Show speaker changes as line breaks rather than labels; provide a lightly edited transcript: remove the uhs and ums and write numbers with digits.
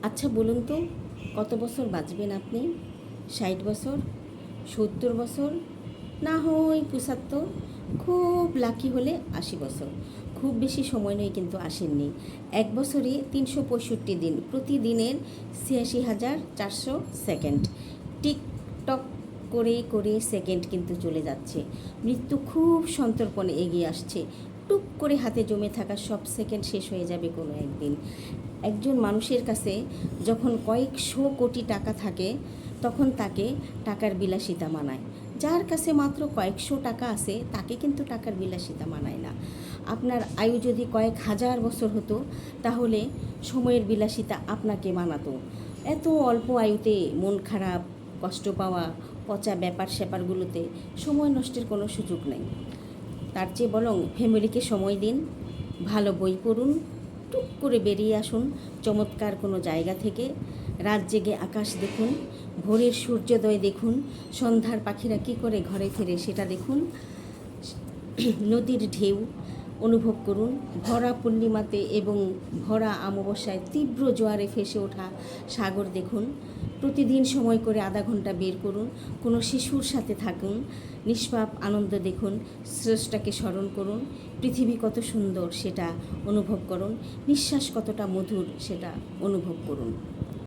আচ্ছা বলুন তো, কত বছর বাঁচবেন আপনি? 60 বছর, 70 বছর, না হয় 75, খুব লাকি হলে 80 বছর। খুব বেশি সময় নয় কিন্তু আসেননি। এক বছরে 365 দিন, প্রতিদিনের 86,400 সেকেন্ড। টিকটক করে করে সেকেন্ড কিন্তু চলে যাচ্ছে। মৃত্যু খুব সন্তর্পণে এগিয়ে আসছে। টুক করে হাতে জমে থাকা সব সেকেন্ড শেষ হয়ে যাবে কোনো একদিন। একজন মানুষের কাছে যখন কয়েকশো কোটি টাকা থাকে, তখন তাকে টাকার বিলাসিতা মানায়। যার কাছে মাত্র কয়েকশো টাকা আছে, তাকে কিন্তু টাকার বিলাসিতা মানায় না। আপনার আয়ু যদি কয়েক হাজার বছর হতো, তাহলে সময়ের বিলাসিতা আপনাকে মানাতো। এত অল্প আয়ুতে মন খারাপ, কষ্ট পাওয়া, পচা ব্যাপার স্যাপারগুলোতে সময় নষ্টের কোনো সুযোগ নেই। তার চেয়ে বরং ফ্যামিলিকে সময় দিন, ভালো বই পড়ুন, টুক করে বেরিয়ে আসুন চমৎকার কোনো জায়গা থেকে। রাত জেগে আকাশ দেখুন, ভোরের সূর্যোদয় দেখুন, সন্ধ্যার পাখিরা কী করে ঘরে ফেরে সেটা দেখুন, নদীর ঢেউ অনুভব করুন, ভরা পূর্ণিমাতে এবং ভরা অমাবস্যায় তীব্র জোয়ারে ভেসে ওঠা সাগর দেখুন। প্রতিদিন সময় করে আধা ঘন্টা বের করুন, কোনো শিশুর সাথে থাকুন, নিষ্পাপ আনন্দ দেখুন, স্রষ্টাকে স্মরণ করুন, পৃথিবী কত সুন্দর সেটা অনুভব করুন, নিঃশ্বাস কতটা মধুর সেটা অনুভব করুন।